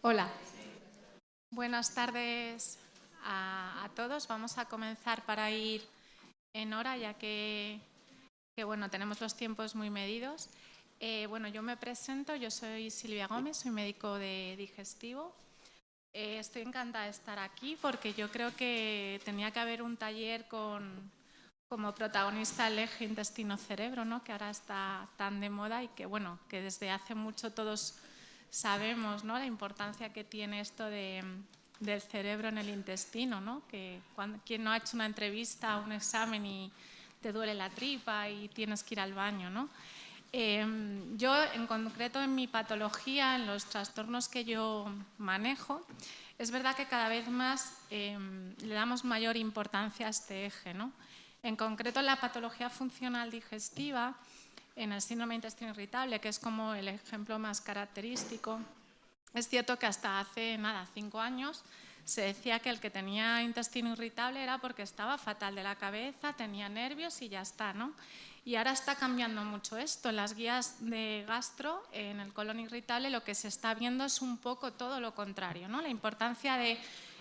Hola, buenas tardes a todos. Vamos a comenzar para ir en hora, ya que bueno, tenemos los tiempos muy medidos. Bueno, yo me presento, yo soy Silvia Gómez, soy médico de digestivo. Estoy encantada de estar aquí porque yo creo que tenía que haber un taller como protagonista el eje intestino-cerebro, ¿no? Que ahora está tan de moda y que, bueno, que desde hace mucho todos sabemos, ¿no?, la importancia que tiene esto del cerebro en el intestino, ¿no? Que quien no ha hecho una entrevista, un examen y te duele la tripa y tienes que ir al baño, ¿no? Yo, en concreto, en mi patología, en los trastornos que yo manejo, es verdad que cada vez más le damos mayor importancia a este eje, ¿no? En concreto, en la patología funcional digestiva, en el síndrome de intestino irritable, que es como el ejemplo más característico, es cierto que hasta hace 5 años se decía que el que tenía intestino irritable era porque estaba fatal de la cabeza, tenía nervios y ya está, ¿no? Y ahora está cambiando mucho esto. En las guías de gastro, en el colon irritable, lo que se está viendo es un poco todo lo contrario, ¿no? La importancia de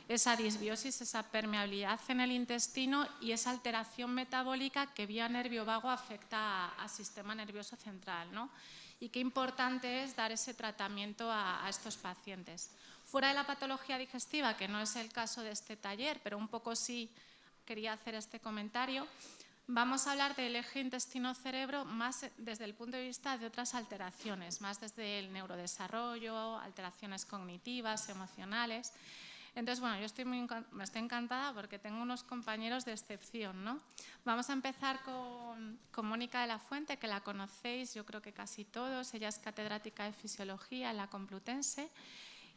esa disbiosis, esa permeabilidad en el intestino y esa alteración metabólica que vía nervio vago afecta al sistema nervioso central, ¿no? Y qué importante es dar ese tratamiento a estos pacientes. Fuera de la patología digestiva, que no es el caso de este taller, pero un poco sí quería hacer este comentario, vamos a hablar del eje intestino-cerebro más desde el punto de vista de otras alteraciones, más desde el neurodesarrollo, alteraciones cognitivas, emocionales. Entonces, bueno, yo me estoy encantada porque tengo unos compañeros de excepción, ¿no? Vamos a empezar con Mónica de la Fuente, que la conocéis, yo creo que casi todos. Ella es catedrática de Fisiología en la Complutense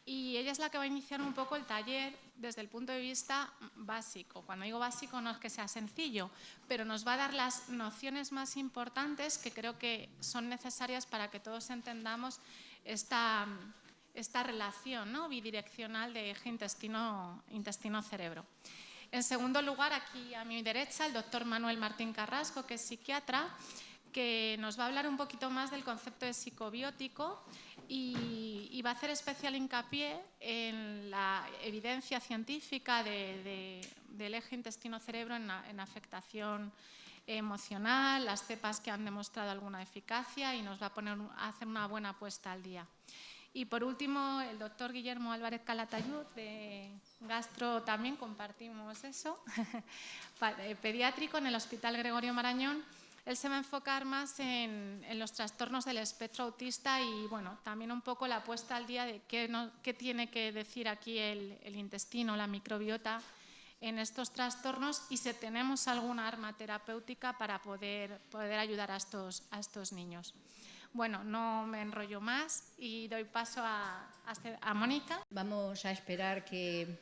y ella es la que va a iniciar un poco el taller desde el punto de vista básico. Cuando digo básico no es que sea sencillo, pero nos va a dar las nociones más importantes que creo que son necesarias para que todos entendamos esta relación, ¿no?, bidireccional de eje intestino-cerebro. En segundo lugar, aquí a mi derecha, el doctor Manuel Martín Carrasco, que es psiquiatra, que nos va a hablar un poquito más del concepto de psicobiótico y va a hacer especial hincapié en la evidencia científica del eje intestino-cerebro en afectación emocional, las cepas que han demostrado alguna eficacia, y nos va a hacer una buena puesta al día. Y por último, el doctor Guillermo Álvarez Calatayud, de gastro, también compartimos eso, pediátrico en el Hospital Gregorio Marañón. Él se va a enfocar más en los trastornos del espectro autista y, bueno, también un poco la puesta al día de qué tiene que decir aquí el intestino, la microbiota en estos trastornos y si tenemos alguna arma terapéutica para poder ayudar a estos niños. Bueno, no me enrollo más y doy paso a Mónica. Vamos a esperar que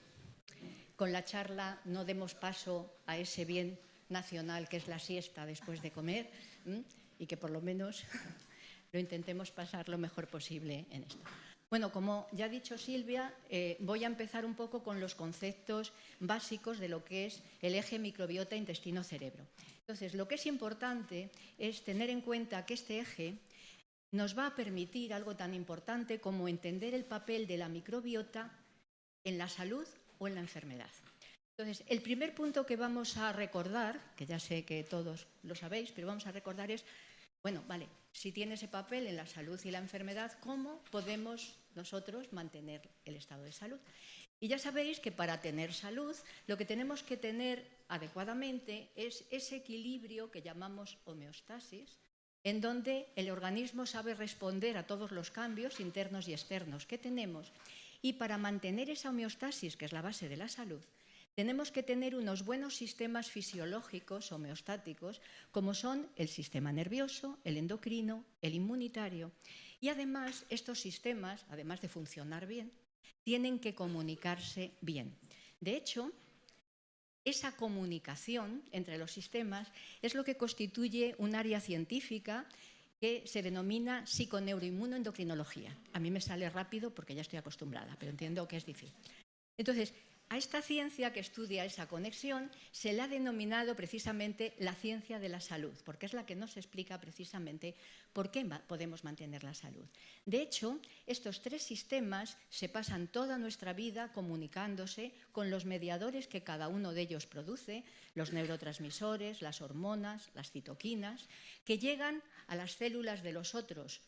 con la charla no demos paso a ese bien nacional que es la siesta después de comer y que por lo menos lo intentemos pasar lo mejor posible en esto. Bueno, como ya ha dicho Silvia, voy a empezar un poco con los conceptos básicos de lo que es el eje microbiota intestino-cerebro. Entonces, lo que es importante es tener en cuenta que este eje nos va a permitir algo tan importante como entender el papel de la microbiota en la salud o en la enfermedad. Entonces, el primer punto que vamos a recordar, que ya sé que todos lo sabéis, pero vamos a recordar es, bueno, vale, si tiene ese papel en la salud y la enfermedad, ¿cómo podemos nosotros mantener el estado de salud? Y ya sabéis que para tener salud, lo que tenemos que tener adecuadamente es ese equilibrio que llamamos homeostasis, en donde el organismo sabe responder a todos los cambios internos y externos que tenemos. Y para mantener esa homeostasis, que es la base de la salud, tenemos que tener unos buenos sistemas fisiológicos homeostáticos, como son el sistema nervioso, el endocrino, el inmunitario. Y además, estos sistemas, además de funcionar bien, tienen que comunicarse bien. De hecho, esa comunicación entre los sistemas es lo que constituye un área científica que se denomina psiconeuroinmunoendocrinología. A mí me sale rápido porque ya estoy acostumbrada, pero entiendo que es difícil. Entonces, A esta ciencia que estudia esa conexión se le ha denominado precisamente la ciencia de la salud, porque es la que nos explica precisamente por qué podemos mantener la salud. De hecho, estos tres sistemas se pasan toda nuestra vida comunicándose con los mediadores que cada uno de ellos produce, los neurotransmisores, las hormonas, las citoquinas, que llegan a las células de los otros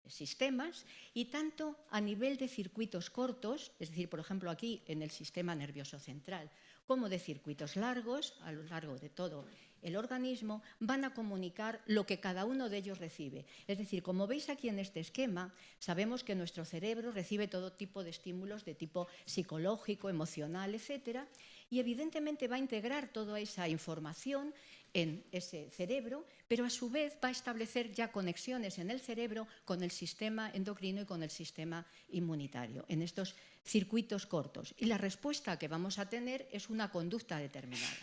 sistemas, y tanto a nivel de circuitos cortos, es decir, por ejemplo aquí en el sistema nervioso central, como de circuitos largos a lo largo de todo el organismo, van a comunicar lo que cada uno de ellos recibe. Es decir, como veis aquí en este esquema, sabemos que nuestro cerebro recibe todo tipo de estímulos de tipo psicológico, emocional, etcétera, y evidentemente va a integrar toda esa información en ese cerebro, pero a su vez va a establecer ya conexiones en el cerebro con el sistema endocrino y con el sistema inmunitario, en estos circuitos cortos. Y la respuesta que vamos a tener es una conducta determinada.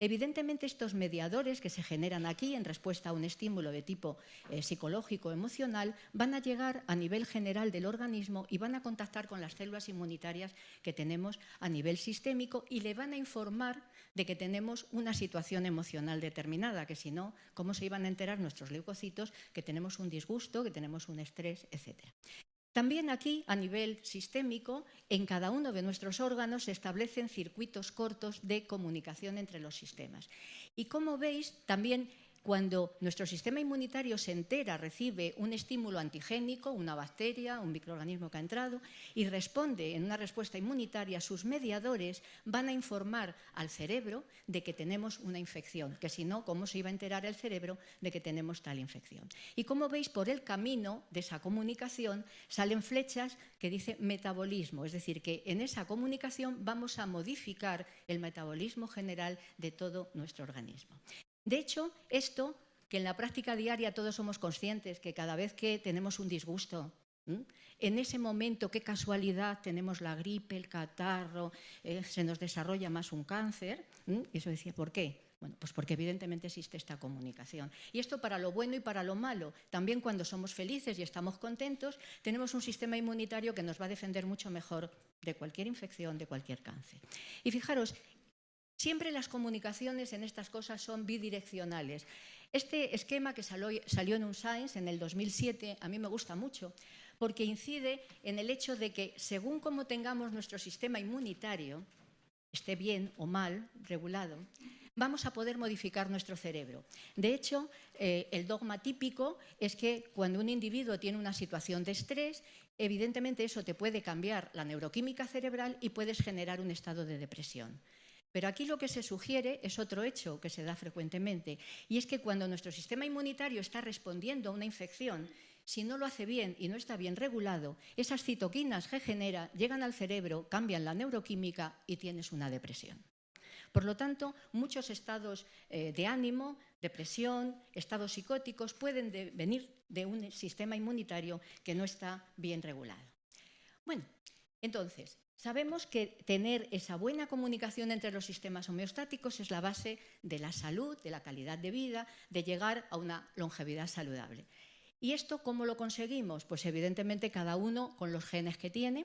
Evidentemente, estos mediadores que se generan aquí en respuesta a un estímulo de tipo psicológico o emocional van a llegar a nivel general del organismo y van a contactar con las células inmunitarias que tenemos a nivel sistémico y le van a informar de que tenemos una situación emocional determinada, que si no, ¿cómo se iban a enterar nuestros leucocitos que tenemos un disgusto, que tenemos un estrés, etcétera? También aquí, a nivel sistémico, en cada uno de nuestros órganos se establecen circuitos cortos de comunicación entre los sistemas. Y como veis, también cuando nuestro sistema inmunitario se entera, recibe un estímulo antigénico, una bacteria, un microorganismo que ha entrado, y responde en una respuesta inmunitaria, sus mediadores van a informar al cerebro de que tenemos una infección, que si no, ¿cómo se iba a enterar el cerebro de que tenemos tal infección? Y como veis, por el camino de esa comunicación salen flechas que dicen metabolismo, es decir, que en esa comunicación vamos a modificar el metabolismo general de todo nuestro organismo. De hecho, esto, que en la práctica diaria todos somos conscientes que cada vez que tenemos un disgusto, en ese momento, qué casualidad, tenemos la gripe, el catarro, se nos desarrolla más un cáncer. Y eso decía, ¿por qué? Bueno, pues porque evidentemente existe esta comunicación. Y esto para lo bueno y para lo malo. También cuando somos felices y estamos contentos, tenemos un sistema inmunitario que nos va a defender mucho mejor de cualquier infección, de cualquier cáncer. Y fijaros, siempre las comunicaciones en estas cosas son bidireccionales. Este esquema que salió en un Science en el 2007 a mí me gusta mucho porque incide en el hecho de que según cómo tengamos nuestro sistema inmunitario, esté bien o mal regulado, vamos a poder modificar nuestro cerebro. De hecho, el dogma típico es que cuando un individuo tiene una situación de estrés, evidentemente eso te puede cambiar la neuroquímica cerebral y puedes generar un estado de depresión. Pero aquí lo que se sugiere es otro hecho que se da frecuentemente, y es que cuando nuestro sistema inmunitario está respondiendo a una infección, si no lo hace bien y no está bien regulado, esas citoquinas que genera llegan al cerebro, cambian la neuroquímica y tienes una depresión. Por lo tanto, muchos estados de ánimo, depresión, estados psicóticos pueden venir de un sistema inmunitario que no está bien regulado. Bueno, entonces, sabemos que tener esa buena comunicación entre los sistemas homeostáticos es la base de la salud, de la calidad de vida, de llegar a una longevidad saludable. ¿Y esto cómo lo conseguimos? Pues evidentemente cada uno con los genes que tiene,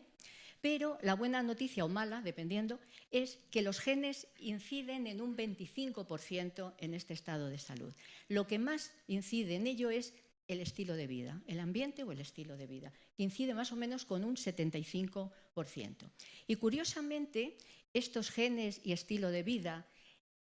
pero la buena noticia o mala, dependiendo, es que los genes inciden en un 25% en este estado de salud. Lo que más incide en ello es el estilo de vida, el ambiente o el estilo de vida, que incide más o menos con un 75%. Y curiosamente, estos genes y estilo de vida,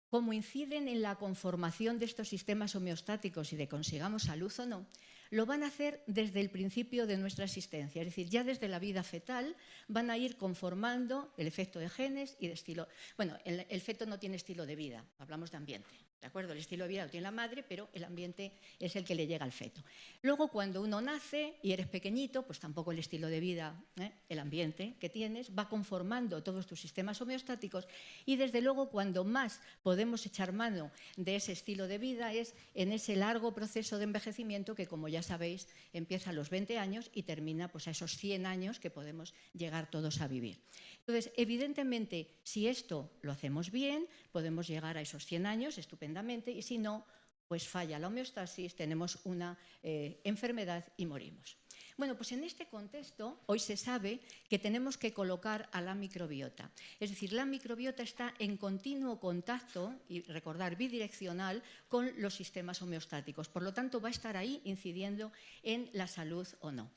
como inciden en la conformación de estos sistemas homeostáticos y de consigamos salud o no, lo van a hacer desde el principio de nuestra existencia, es decir, ya desde la vida fetal van a ir conformando el efecto de genes y de estilo. Bueno, el feto no tiene estilo de vida, hablamos de ambiente. ¿De acuerdo? El estilo de vida lo tiene la madre, pero el ambiente es el que le llega al feto. Luego, cuando uno nace y eres pequeñito, pues tampoco el estilo de vida, el ambiente que tienes, va conformando todos tus sistemas homeostáticos y, desde luego, cuando más podemos echar mano de ese estilo de vida es en ese largo proceso de envejecimiento que, como ya sabéis, empieza a los 20 años y termina pues, a esos 100 años que podemos llegar todos a vivir. Entonces, evidentemente, si esto lo hacemos bien, podemos llegar a esos 100 años estupendamente y si no, pues falla la homeostasis, tenemos una enfermedad y morimos. Bueno, pues en este contexto, hoy se sabe que tenemos que colocar a la microbiota. Es decir, la microbiota está en continuo contacto, y recordar, bidireccional, con los sistemas homeostáticos. Por lo tanto, va a estar ahí incidiendo en la salud o no.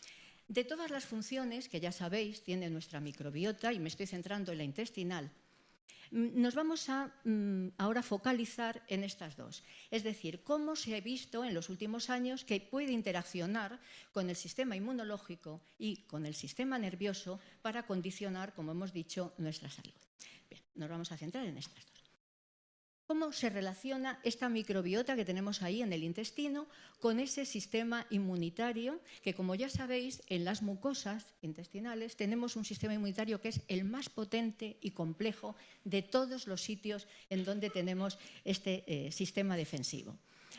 De todas las funciones que ya sabéis tiene nuestra microbiota, y me estoy centrando en la intestinal, nos vamos a ahora focalizar en estas dos. Es decir, cómo se ha visto en los últimos años que puede interaccionar con el sistema inmunológico y con el sistema nervioso para condicionar, como hemos dicho, nuestra salud. Bien, nos vamos a centrar en estas dos. ¿Cómo se relaciona esta microbiota que tenemos ahí en el intestino con ese sistema inmunitario que, como ya sabéis, en las mucosas intestinales tenemos un sistema inmunitario que es el más potente y complejo de todos los sitios en donde tenemos este sistema defensivo?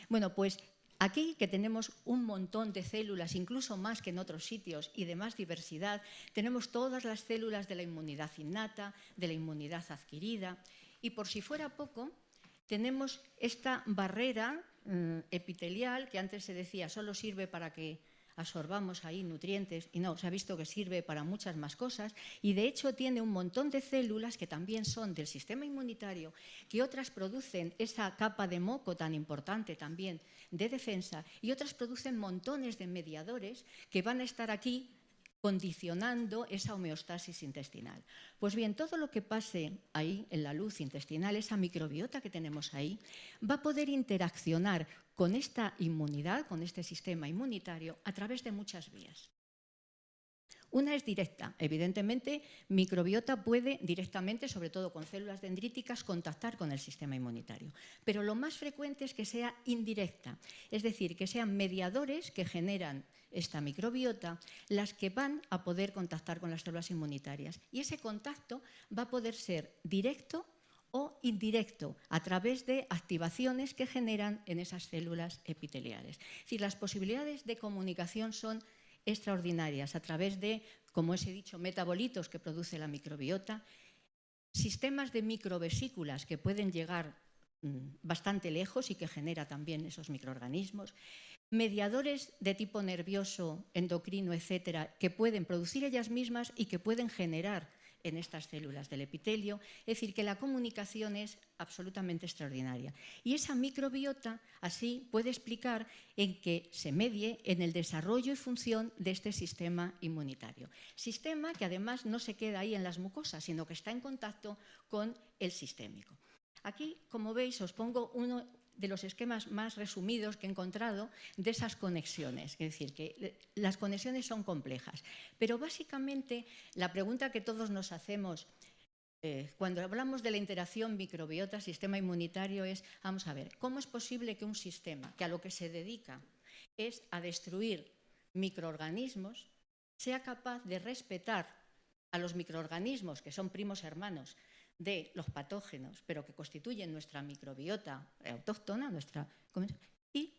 Bueno, pues aquí, que tenemos un montón de células, incluso más que en otros sitios, y de más diversidad, tenemos todas las células de la inmunidad innata, de la inmunidad adquirida, y por si fuera poco, tenemos esta barrera epitelial que antes se decía solo sirve para que absorbamos ahí nutrientes, y no, se ha visto que sirve para muchas más cosas, y de hecho tiene un montón de células que también son del sistema inmunitario, que otras producen esa capa de moco tan importante también de defensa, y otras producen montones de mediadores que van a estar aquí condicionando esa homeostasis intestinal. Pues bien, todo lo que pase ahí en la luz intestinal, esa microbiota que tenemos ahí, va a poder interaccionar con esta inmunidad, con este sistema inmunitario, a través de muchas vías. Una es directa. Evidentemente, microbiota puede directamente, sobre todo con células dendríticas, contactar con el sistema inmunitario. Pero lo más frecuente es que sea indirecta, es decir, que sean mediadores que generan esta microbiota las que van a poder contactar con las células inmunitarias. Y ese contacto va a poder ser directo o indirecto a través de activaciones que generan en esas células epiteliales. Es decir, las posibilidades de comunicación son extraordinarias a través de, como os he dicho, metabolitos que produce la microbiota, sistemas de microvesículas que pueden llegar bastante lejos y que genera también esos microorganismos, mediadores de tipo nervioso, endocrino, etcétera, que pueden producir ellas mismas y que pueden generar en estas células del epitelio. Es decir, que la comunicación es absolutamente extraordinaria. Y esa microbiota así puede explicar en que se medie en el desarrollo y función de este sistema inmunitario. Sistema que además no se queda ahí en las mucosas, sino que está en contacto con el sistémico. Aquí, como veis, os pongo uno de los esquemas más resumidos que he encontrado de esas conexiones. Es decir, que las conexiones son complejas. Pero básicamente la pregunta que todos nos hacemos cuando hablamos de la interacción microbiota-sistema inmunitario es, vamos a ver, ¿cómo es posible que un sistema que a lo que se dedica es a destruir microorganismos sea capaz de respetar a los microorganismos que son primos hermanos de los patógenos, pero que constituyen nuestra microbiota autóctona, y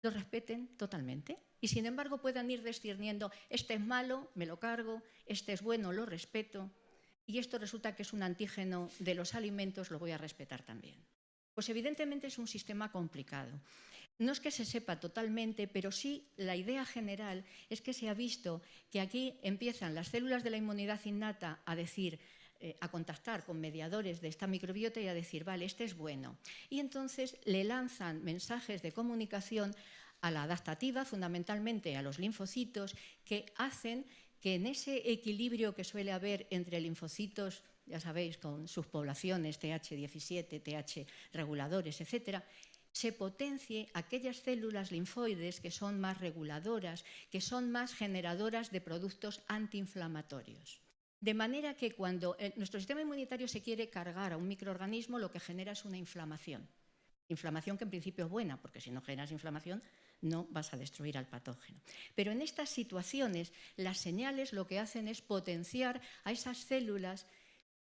los respeten totalmente? Y sin embargo puedan ir discerniendo, este es malo, me lo cargo, este es bueno, lo respeto, y esto resulta que es un antígeno de los alimentos, lo voy a respetar también. Pues evidentemente es un sistema complicado. No es que se sepa totalmente, pero sí la idea general es que se ha visto que aquí empiezan las células de la inmunidad innata a decir, a contactar con mediadores de esta microbiota y a decir, vale, este es bueno. Y entonces le lanzan mensajes de comunicación a la adaptativa, fundamentalmente a los linfocitos, que hacen que en ese equilibrio que suele haber entre linfocitos, ya sabéis, con sus poblaciones TH17, TH reguladores, etcétera, se potencie aquellas células linfoides que son más reguladoras, que son más generadoras de productos antiinflamatorios. De manera que cuando nuestro sistema inmunitario se quiere cargar a un microorganismo, lo que genera es una inflamación. Inflamación que en principio es buena, porque si no generas inflamación no vas a destruir al patógeno. Pero en estas situaciones las señales lo que hacen es potenciar a esas células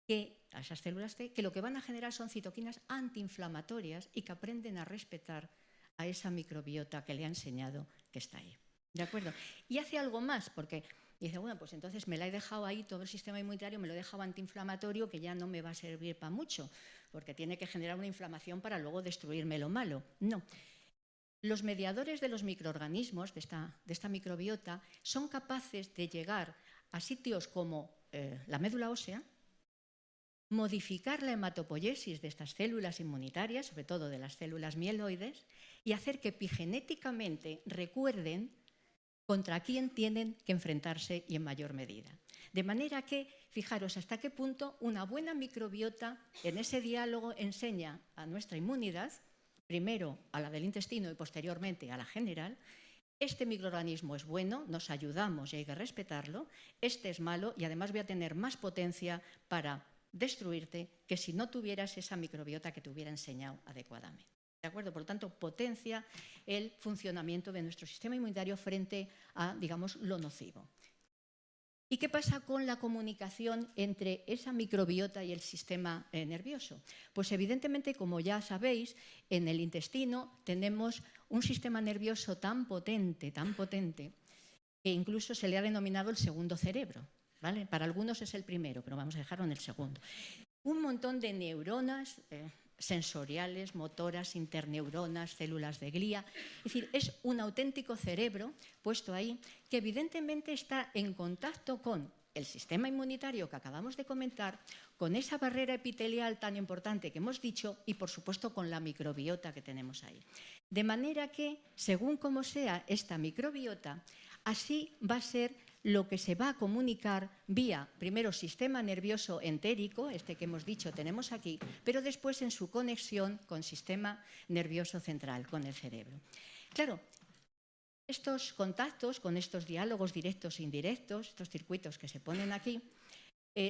T, que lo que van a generar son citoquinas antiinflamatorias y que aprenden a respetar a esa microbiota que le ha enseñado que está ahí. ¿De acuerdo? Y hace algo más, porque dice, bueno, pues entonces me la he dejado ahí, todo el sistema inmunitario me lo he dejado antiinflamatorio, que ya no me va a servir para mucho, porque tiene que generar una inflamación para luego destruirme lo malo. No. Los mediadores de los microorganismos, de esta microbiota, son capaces de llegar a sitios como la médula ósea, modificar la hematopoiesis de estas células inmunitarias, sobre todo de las células mieloides, y hacer que epigenéticamente recuerden contra quién tienen que enfrentarse y en mayor medida. De manera que, fijaros hasta qué punto una buena microbiota en ese diálogo enseña a nuestra inmunidad, primero a la del intestino y posteriormente a la general, este microorganismo es bueno, nos ayudamos y hay que respetarlo, este es malo y además voy a tener más potencia para destruirte que si no tuvieras esa microbiota que te hubiera enseñado adecuadamente. ¿De acuerdo? Por lo tanto, potencia el funcionamiento de nuestro sistema inmunitario frente a, digamos, lo nocivo. ¿Y qué pasa con la comunicación entre esa microbiota y el sistema nervioso? Pues evidentemente, como ya sabéis, en el intestino tenemos un sistema nervioso tan potente, que incluso se le ha denominado el segundo cerebro, ¿vale? Para algunos es el primero, pero vamos a dejarlo en el segundo. Un montón de neuronas sensoriales, motoras, interneuronas, células de glía. Es decir, es un auténtico cerebro puesto ahí que evidentemente está en contacto con el sistema inmunitario que acabamos de comentar, con esa barrera epitelial tan importante que hemos dicho y, por supuesto, con la microbiota que tenemos ahí. De manera que, según como sea esta microbiota, así va a ser lo que se va a comunicar vía, primero, sistema nervioso entérico, este que hemos dicho tenemos aquí, pero después en su conexión con sistema nervioso central, con el cerebro. Claro, estos contactos con estos diálogos directos e indirectos, estos circuitos que se ponen aquí,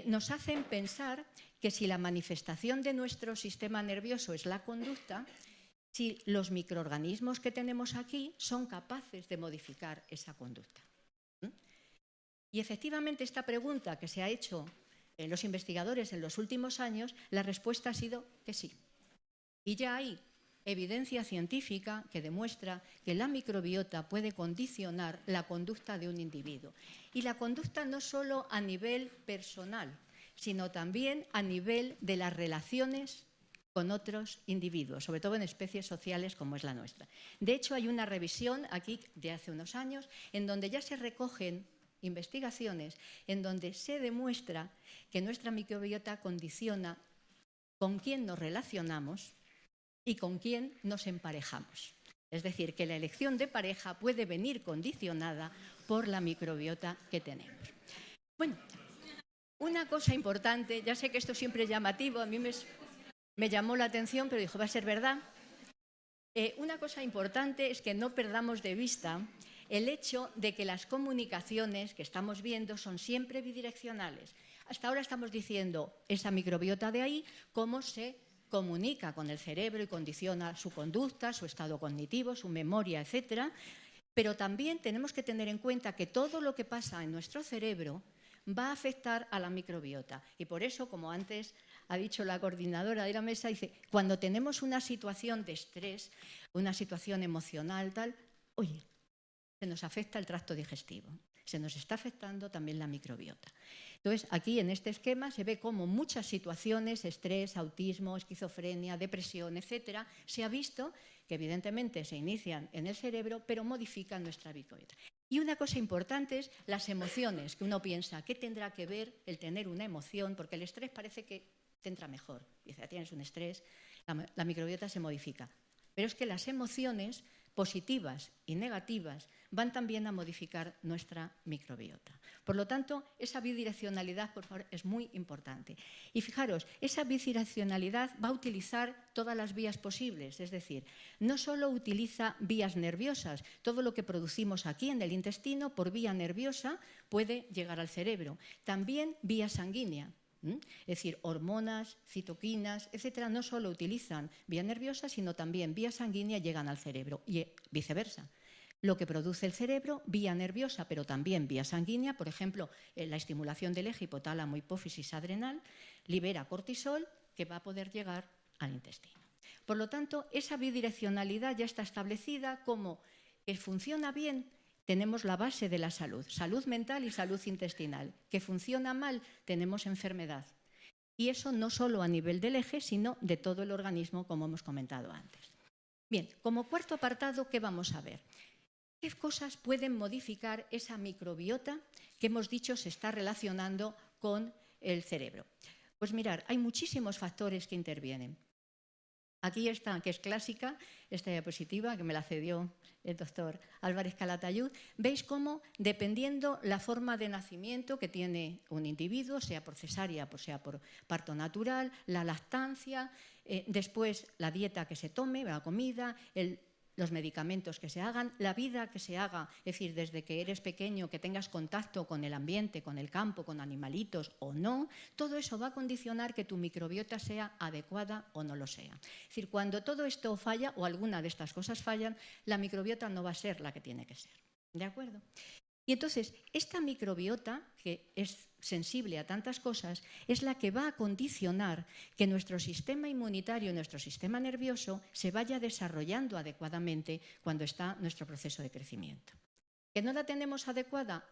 nos hacen pensar que si la manifestación de nuestro sistema nervioso es la conducta, si los microorganismos que tenemos aquí son capaces de modificar esa conducta. Y efectivamente esta pregunta que se ha hecho los investigadores en los últimos años, la respuesta ha sido que sí. Y ya hay evidencia científica que demuestra que la microbiota puede condicionar la conducta de un individuo. Y la conducta no solo a nivel personal, sino también a nivel de las relaciones con otros individuos, sobre todo en especies sociales como es la nuestra. De hecho, hay una revisión aquí de hace unos años en donde ya se recogen investigaciones en donde se demuestra que nuestra microbiota condiciona con quién nos relacionamos y con quién nos emparejamos. Es decir, que la elección de pareja puede venir condicionada por la microbiota que tenemos. Bueno, una cosa importante, ya sé que esto siempre es llamativo, a mí me llamó la atención, pero dijo, va a ser verdad. Una cosa importante es que no perdamos de vista el hecho de que las comunicaciones que estamos viendo son siempre bidireccionales. Hasta ahora estamos diciendo esa microbiota de ahí, cómo se comunica con el cerebro y condiciona su conducta, su estado cognitivo, su memoria, etc. Pero también tenemos que tener en cuenta que todo lo que pasa en nuestro cerebro va a afectar a la microbiota. Y por eso, como antes ha dicho la coordinadora de la mesa, dice, cuando tenemos una situación de estrés, una situación emocional, tal, oye, se nos afecta el tracto digestivo, se nos está afectando también la microbiota. Entonces, aquí en este esquema se ve cómo muchas situaciones, estrés, autismo, esquizofrenia, depresión, etcétera, se ha visto que evidentemente se inician en el cerebro, pero modifican nuestra microbiota. Y una cosa importante es las emociones, que uno piensa, ¿qué tendrá que ver el tener una emoción? Porque el estrés parece que te entra mejor. Dice, tienes un estrés, la microbiota se modifica. Pero es que las emociones positivas y negativas van también a modificar nuestra microbiota. Por lo tanto, esa bidireccionalidad, por favor, es muy importante. Y fijaros, esa bidireccionalidad va a utilizar todas las vías posibles, es decir, no solo utiliza vías nerviosas, todo lo que producimos aquí en el intestino por vía nerviosa puede llegar al cerebro, también vía sanguínea. Es decir, hormonas, citoquinas, etcétera, no solo utilizan vía nerviosa, sino también vía sanguínea llegan al cerebro y viceversa. Lo que produce el cerebro, vía nerviosa, pero también vía sanguínea, por ejemplo, la estimulación del eje hipotálamo hipófisis adrenal, libera cortisol que va a poder llegar al intestino. Por lo tanto, esa bidireccionalidad ya está establecida como que funciona bien. Tenemos la base de la salud, salud mental y salud intestinal. Que funciona mal, tenemos enfermedad. Y eso no solo a nivel del eje, sino de todo el organismo, como hemos comentado antes. Bien, como cuarto apartado, ¿qué vamos a ver? ¿Qué cosas pueden modificar esa microbiota que hemos dicho se está relacionando con el cerebro? Pues mirar, hay muchísimos factores que intervienen. Aquí está, que es clásica, esta diapositiva que me la cedió el doctor Álvarez Calatayud. Veis cómo, dependiendo la forma de nacimiento que tiene un individuo, sea por cesárea, sea por parto natural, la lactancia, después la dieta que se tome, la comida, los medicamentos que se hagan, la vida que se haga, es decir, desde que eres pequeño, que tengas contacto con el ambiente, con el campo, con animalitos o no, todo eso va a condicionar que tu microbiota sea adecuada o no lo sea. Es decir, cuando todo esto falla o alguna de estas cosas fallan, la microbiota no va a ser la que tiene que ser. ¿De acuerdo? Y entonces, esta microbiota, que es sensible a tantas cosas, es la que va a condicionar que nuestro sistema inmunitario y nuestro sistema nervioso se vaya desarrollando adecuadamente cuando está nuestro proceso de crecimiento. ¿Que no la tenemos adecuada?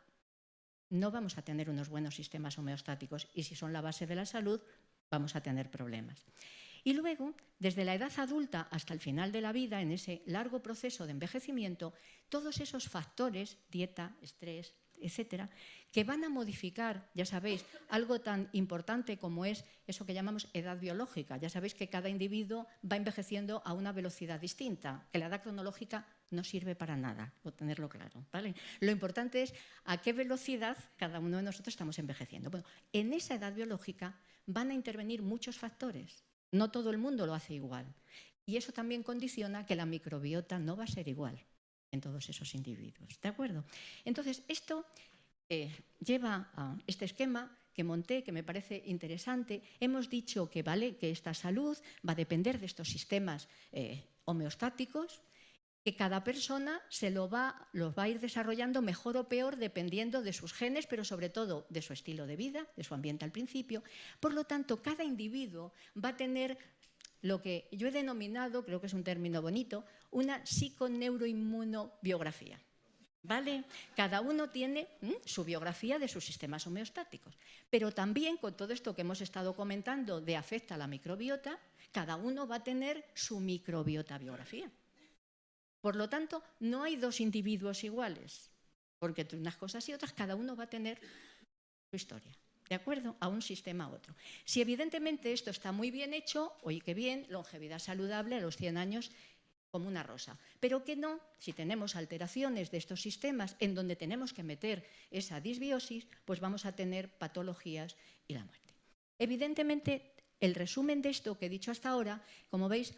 No vamos a tener unos buenos sistemas homeostáticos y si son la base de la salud, vamos a tener problemas. Y luego, desde la edad adulta hasta el final de la vida, en ese largo proceso de envejecimiento, todos esos factores, dieta, estrés, etcétera, que van a modificar, ya sabéis, algo tan importante como es eso que llamamos edad biológica. Ya sabéis que cada individuo va envejeciendo a una velocidad distinta, que la edad cronológica no sirve para nada, por tenerlo claro, ¿vale? Lo importante es a qué velocidad cada uno de nosotros estamos envejeciendo. Bueno, en esa edad biológica van a intervenir muchos factores. No todo el mundo lo hace igual. Y eso también condiciona que la microbiota no va a ser igual en todos esos individuos. ¿De acuerdo? Entonces, esto lleva a este esquema que monté, que me parece interesante. Hemos dicho que, ¿vale?, que esta salud va a depender de estos sistemas homeostáticos, que cada persona los va a ir desarrollando mejor o peor dependiendo de sus genes, pero sobre todo de su estilo de vida, de su ambiente al principio. Por lo tanto, cada individuo va a tener lo que yo he denominado, creo que es un término bonito, una psiconeuroinmunobiografía. ¿Vale? Cada uno tiene su biografía de sus sistemas homeostáticos. Pero también con todo esto que hemos estado comentando de afecta a la microbiota, cada uno va a tener su microbiota biografía. Por lo tanto, no hay dos individuos iguales, porque entre unas cosas y otras cada uno va a tener su historia, ¿de acuerdo? A un sistema a otro. Si evidentemente esto está muy bien hecho, oye, qué bien, longevidad saludable a los 100 años como una rosa. Pero que no, si tenemos alteraciones de estos sistemas en donde tenemos que meter esa disbiosis, pues vamos a tener patologías y la muerte. Evidentemente, el resumen de esto que he dicho hasta ahora, como veis,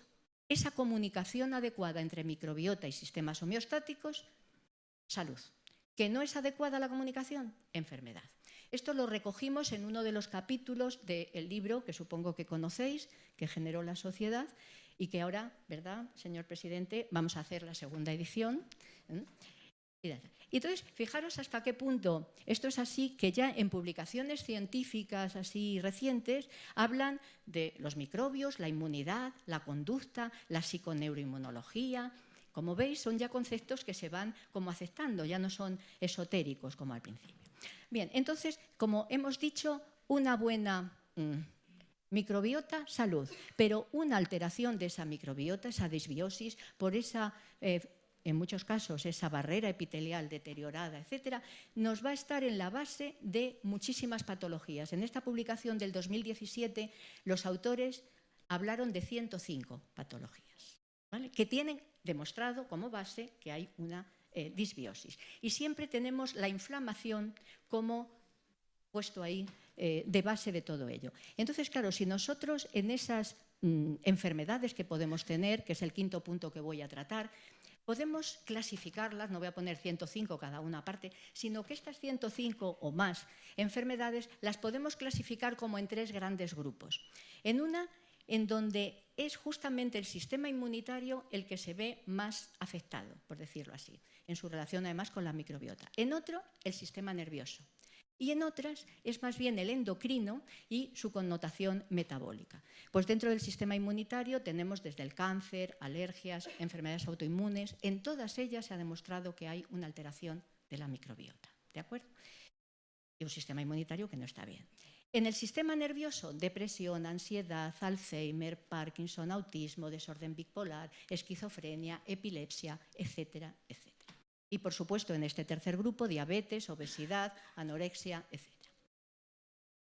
esa comunicación adecuada entre microbiota y sistemas homeostáticos, salud. ¿Que no es adecuada la comunicación? Enfermedad. Esto lo recogimos en uno de los capítulos del libro que supongo que conocéis, que generó la sociedad y que ahora, ¿verdad, señor presidente? Vamos a hacer la segunda edición. Y entonces, fijaros hasta qué punto esto es así, que ya en publicaciones científicas así recientes hablan de los microbios, la inmunidad, la conducta, la psiconeuroinmunología. Como veis, son ya conceptos que se van como aceptando, ya no son esotéricos como al principio. Bien, entonces, como hemos dicho, una buena microbiota, salud, pero una alteración de esa microbiota, esa disbiosis, por esa en muchos casos esa barrera epitelial deteriorada, etcétera, nos va a estar en la base de muchísimas patologías. En esta publicación del 2017, los autores hablaron de 105 patologías, ¿vale?, que tienen demostrado como base que hay una disbiosis. Y siempre tenemos la inflamación como puesto ahí de base de todo ello. Entonces, claro, si nosotros en esas enfermedades que podemos tener, que es el quinto punto que voy a tratar, podemos clasificarlas, no voy a poner 105 cada una aparte, sino que estas 105 o más enfermedades las podemos clasificar como en tres grandes grupos. En una, en donde es justamente el sistema inmunitario el que se ve más afectado, por decirlo así, en su relación además con la microbiota. En otro, el sistema nervioso. Y en otras es más bien el endocrino y su connotación metabólica. Pues dentro del sistema inmunitario tenemos desde el cáncer, alergias, enfermedades autoinmunes. En todas ellas se ha demostrado que hay una alteración de la microbiota, ¿de acuerdo? Y un sistema inmunitario que no está bien. En el sistema nervioso, depresión, ansiedad, Alzheimer, Parkinson, autismo, desorden bipolar, esquizofrenia, epilepsia, etcétera, etcétera. Y, por supuesto, en este tercer grupo, diabetes, obesidad, anorexia, etcétera.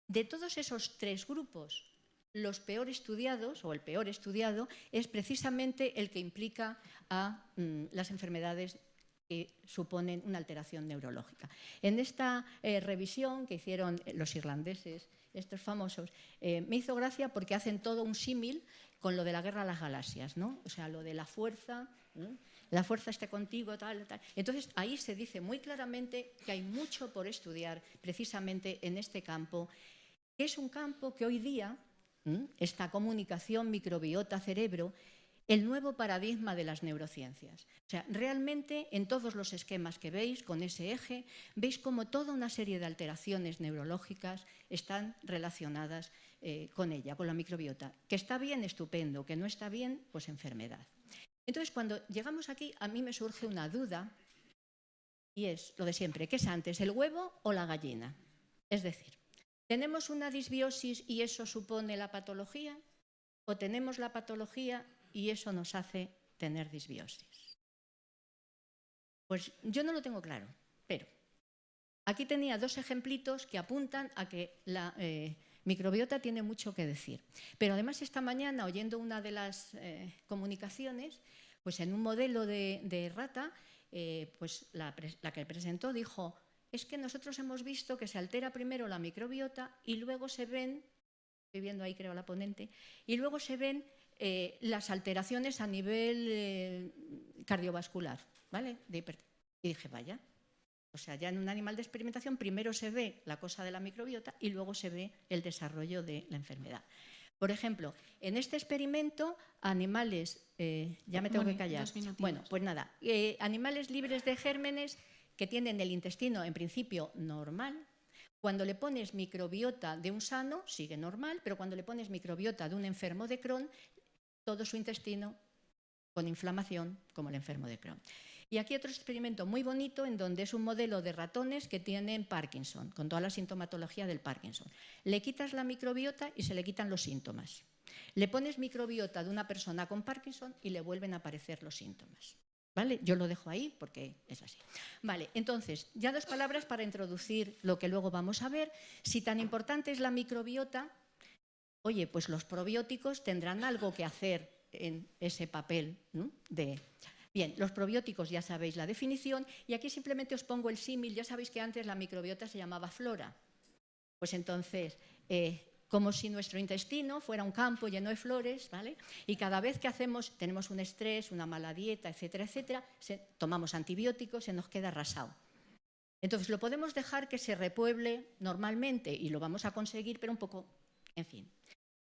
De todos esos tres grupos, los peor estudiados, o el peor estudiado, es precisamente el que implica a las enfermedades que suponen una alteración neurológica. En esta revisión que hicieron los irlandeses, estos famosos, me hizo gracia porque hacen todo un símil con lo de la guerra a las galaxias, ¿no? O sea, lo de la fuerza, ¿no? La fuerza esté contigo, tal, tal. Entonces, ahí se dice muy claramente que hay mucho por estudiar precisamente en este campo, que es un campo que hoy día, esta comunicación microbiota-cerebro, el nuevo paradigma de las neurociencias. O sea, realmente en todos los esquemas que veis con ese eje, veis como toda una serie de alteraciones neurológicas están relacionadas con ella, con la microbiota. Que está bien, estupendo, que no está bien, pues enfermedad. Entonces, cuando llegamos aquí, a mí me surge una duda, y es lo de siempre, ¿qué es antes, el huevo o la gallina? Es decir, ¿tenemos una disbiosis y eso supone la patología? ¿O tenemos la patología y eso nos hace tener disbiosis? Pues yo no lo tengo claro, pero aquí tenía dos ejemplitos que apuntan a que la microbiota tiene mucho que decir. Pero además esta mañana, oyendo una de las comunicaciones, pues en un modelo de rata, pues la que presentó dijo, es que nosotros hemos visto que se altera primero la microbiota y luego se ven, estoy viendo ahí creo la ponente, y luego se ven las alteraciones a nivel cardiovascular, ¿vale? Y dije, vaya, o sea, ya en un animal de experimentación primero se ve la cosa de la microbiota y luego se ve el desarrollo de la enfermedad. Por ejemplo, en este experimento, animales, ya me tengo que callar. Bueno, pues nada, animales libres de gérmenes que tienen el intestino en principio normal. Cuando le pones microbiota de un sano, sigue normal, pero cuando le pones microbiota de un enfermo de Crohn, todo su intestino con inflamación, como el enfermo de Crohn. Y aquí otro experimento muy bonito en donde es un modelo de ratones que tienen Parkinson, con toda la sintomatología del Parkinson. Le quitas la microbiota y se le quitan los síntomas. Le pones microbiota de una persona con Parkinson y le vuelven a aparecer los síntomas. ¿Vale? Yo lo dejo ahí porque es así. Vale, entonces, ya dos palabras para introducir lo que luego vamos a ver. Si tan importante es la microbiota, oye, pues los probióticos tendrán algo que hacer en ese papel, ¿no? Bien, los probióticos ya sabéis la definición y aquí simplemente os pongo el símil. Ya sabéis que antes la microbiota se llamaba flora. Pues entonces, como si nuestro intestino fuera un campo lleno de flores, ¿vale? Y cada vez que tenemos un estrés, una mala dieta, etcétera, etcétera, tomamos antibióticos, se nos queda arrasado. Entonces, lo podemos dejar que se repueble normalmente y lo vamos a conseguir, pero un poco, en fin.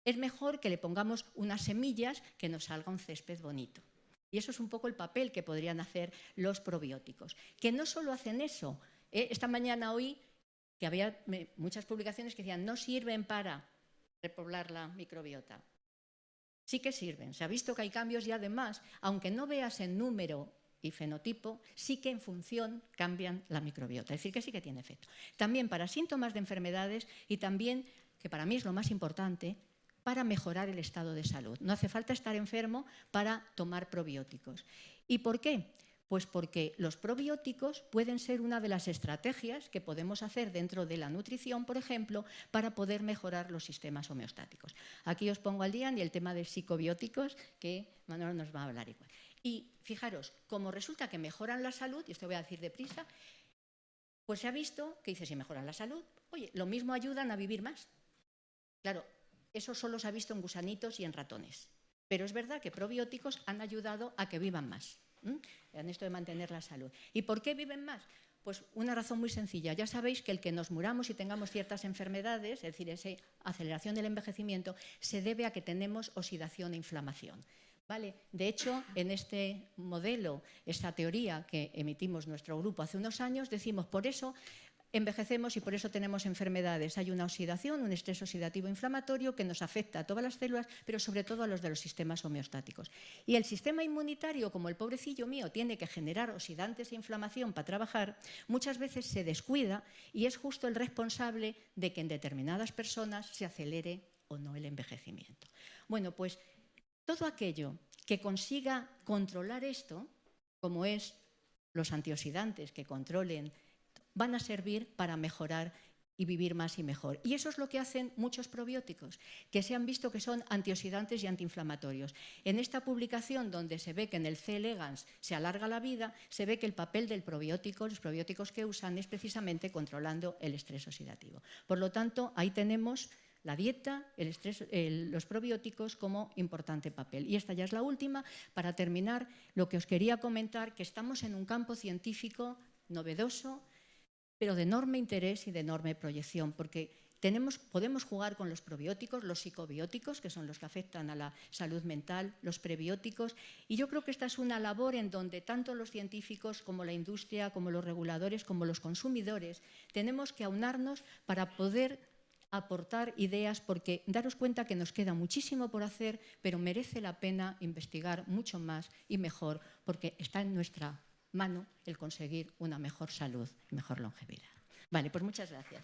Es mejor que le pongamos unas semillas que nos salga un césped bonito. Y eso es un poco el papel que podrían hacer los probióticos. Que no solo hacen eso. Esta mañana oí que había muchas publicaciones que decían no sirven para repoblar la microbiota. Sí que sirven. Se ha visto que hay cambios y además, aunque no veas en número y fenotipo, sí que en función cambian la microbiota. Es decir, que sí que tiene efecto. También para síntomas de enfermedades y también, que para mí es lo más importante, para mejorar el estado de salud. No hace falta estar enfermo para tomar probióticos. ¿Y por qué? Pues porque los probióticos pueden ser una de las estrategias que podemos hacer dentro de la nutrición, por ejemplo, para poder mejorar los sistemas homeostáticos. Aquí os pongo al día y el tema de psicobióticos, que Manolo nos va a hablar igual. Y fijaros, como resulta que mejoran la salud, y esto voy a decir deprisa, pues se ha visto que dice, si mejoran la salud, oye, lo mismo ayudan a vivir más. Claro, eso solo se ha visto en gusanitos y en ratones. Pero es verdad que probióticos han ayudado a que vivan más. En esto de mantener la salud. ¿Y por qué viven más? Pues una razón muy sencilla. Ya sabéis que el que nos muramos y tengamos ciertas enfermedades, es decir, esa aceleración del envejecimiento, se debe a que tenemos oxidación e inflamación. ¿Vale? De hecho, en este modelo, esta teoría que emitimos nuestro grupo hace unos años, decimos, por eso envejecemos y por eso tenemos enfermedades. Hay una oxidación, un estrés oxidativo inflamatorio que nos afecta a todas las células, pero sobre todo a los de los sistemas homeostáticos. Y el sistema inmunitario, como el pobrecillo mío tiene que generar oxidantes e inflamación para trabajar, muchas veces se descuida y es justo el responsable de que en determinadas personas se acelere o no el envejecimiento. Bueno, pues todo aquello que consiga controlar esto, como es los antioxidantes que controlen, van a servir para mejorar y vivir más y mejor. Y eso es lo que hacen muchos probióticos, que se han visto que son antioxidantes y antiinflamatorios. En esta publicación, donde se ve que en el C. elegans se alarga la vida, se ve que el papel del probiótico, los probióticos que usan, es controlando el estrés oxidativo. Por lo tanto, ahí tenemos la dieta, los probióticos como importante papel. Y esta ya es la última. Para terminar, lo que os quería comentar, que estamos en un campo científico novedoso, pero de enorme interés y de enorme proyección, porque podemos jugar con los probióticos, los psicobióticos, que son los que afectan a la salud mental, los prebióticos, y yo creo que esta es una labor en donde tanto los científicos como la industria, como los reguladores, como los consumidores, tenemos que aunarnos para poder aportar ideas, porque daros cuenta que nos queda muchísimo por hacer, pero merece la pena investigar mucho más y mejor, porque está en nuestra mano el conseguir una mejor salud y mejor longevidad. Vale, pues muchas gracias.